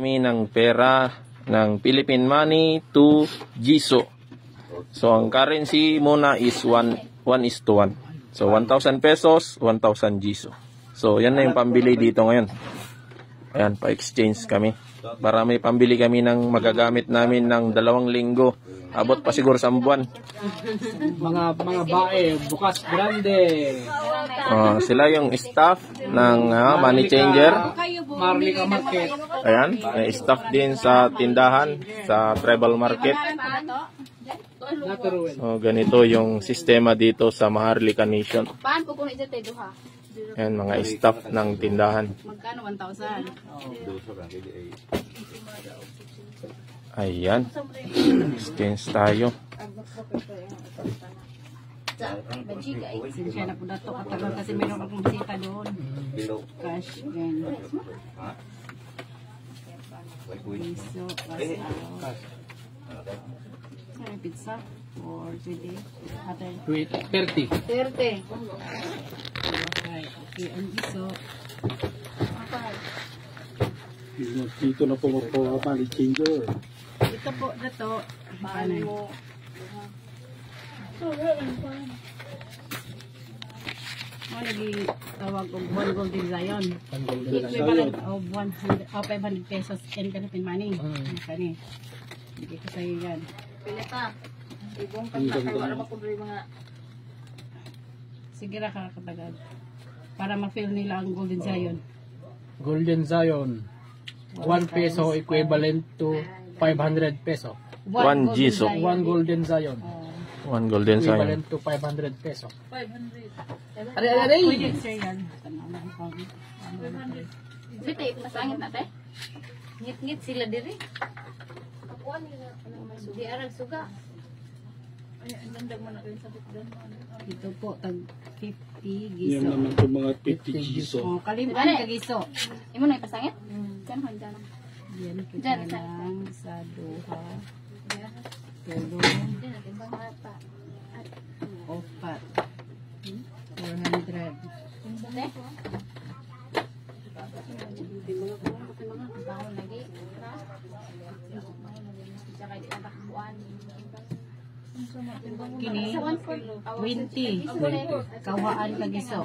kami ng pera ng Philippine money to Giso. So ang currency muna is 1:1. So 1,000 pesos, 1,000 Giso. So yan na yung pambili dito ngayon. Ayan, pa-exchange kami. Para may pambili kami ng magagamit namin ng 2 linggo. Abot pa siguro sa buwan. Mga bae, bukas grande. Sila yung staff ng money changer. Marlica Market. Ayan, may staff din sa tindahan, sa tribal market. So, ganito yung sistema dito sa Maharlika Nation. Ayan, mga staff ng tindahan. Magkano 1,000? Ayan. Exchange tayo. Siya na po na ito katagal kasi mayroon akong bisita doon. Cash yan. Piso, cash out. Saan pizza? Or 20? 30. 30. Okay, ang giso. Dito na po money changer. Ito po na to. Paano? Lagi tawag kong 1 golden zion. Equivalent of 500 pesos in Philippine money. Kani. Bigay ko sa'yo yan. Pilita. Ibong kanta kayo para makumpli mga... Sige ra kakatagal. Para ma-feel nila ang golden zion. Golden Zion. 1 peso equivalent to 500 peso. 1 Giso. 1 Golden Zion. 1 golden sign. Equivalent to 500 peso. 500. Aray! Pwede sir yan. Biti, masangit natin. Ngit-ngit sila diri. Kapuan nila. Di arag suga. Ay, ang landag mo na kayo sa bitdan. Ito po, tag 50 giso. Yan naman itong mga 50 giso. Kalimutan ka giso. Imo na ipasangit? Diyan ho, diyan. Diyan kita lang sa duha. Tulong. Opat. 400. Kini 20 kawaan kagiso.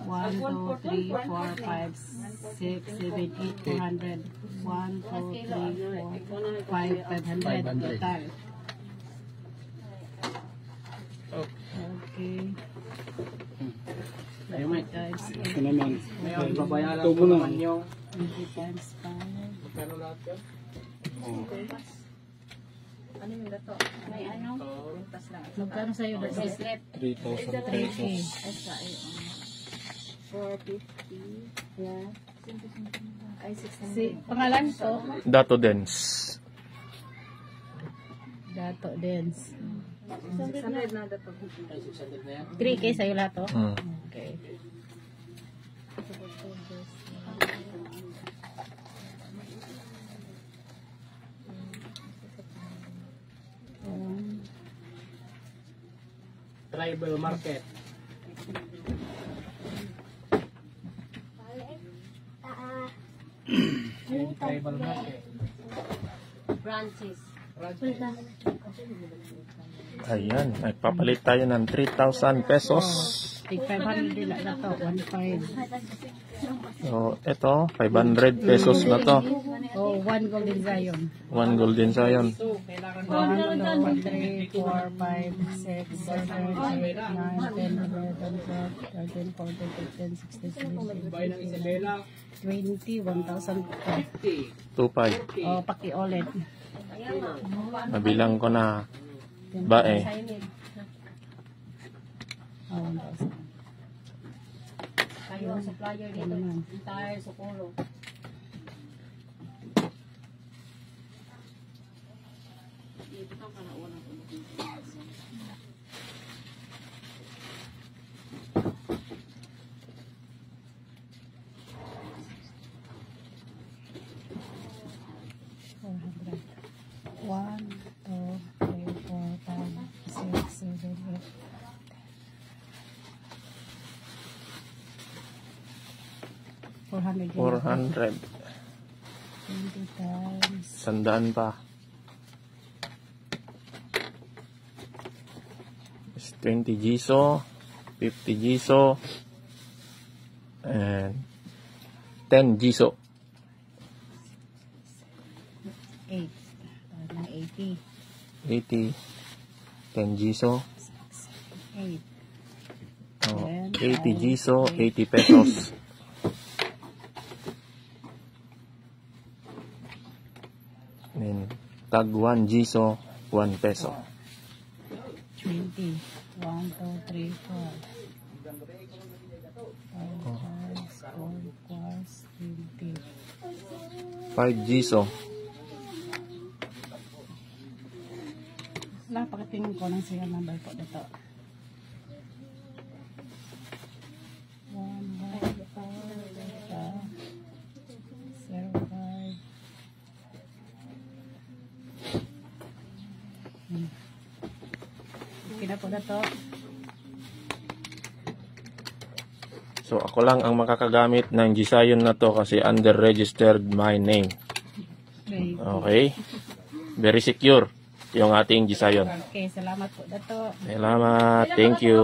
1, 2, 3, 4, 5, 6, 7, 8, 200. 1, 2, 3, 4, 5, 6, 7, 8, 500 total. Okay. Ayun may. Times Ito naman. Ngayon, babayaran Ito ko muna. naman yung 20 times 5. kano lahat yan? Ano yung dato? May ano? Magkano sa'yo dato? 3,000 pesos. 450. Yeah. Ay, 600. Pangalan to? Dato Dens. Dato Dens. 600 na dato. 3K sa'yo lahat to? Hmm. Okay. Tribal market. Tribal market. Branches. Ayan, nagpapalit tayo ng 3,000 pesos. Tig 500 din na to, 1.5. So, ito, 500 pesos na to. Oh, 1 golden zion. 1 golden zion. 1, 2, 3, 4, 5, 6, 7, 8, 9, 10, 11, 12, 13, 14, 15, 16, 17, 20, 1,000. 2,500. Oh, paki-ulit. Nabilang ko na ba eh. Oh, 1,000. Kayo ang supplier dito. Entire Socorro. One, two, three, 4, 5, 6, 7, 8. 400. 400. 20 times. 100 pa. Is 20 Giso, 50 Giso, and 10 Giso. 8. Parang 80. 80. 10 Giso. 8. Oh, Then, 80 Giso, 80 pesos. Then, tag 1 Giso, 1 peso. 20. 1, 2, 3, 4. 5 times 4 equals 20. 5 Giso. Wala, pakitingin ko ng serial number po dito. 1, 1, 4, 0, 5. Okay na po na to. So, ako lang ang makakagamit ng Gisayon na to kasi under registered my name. Okay. Okay? Very secure yung ating Gisayon. Okay, salamat po na to. Salamat. Thank you.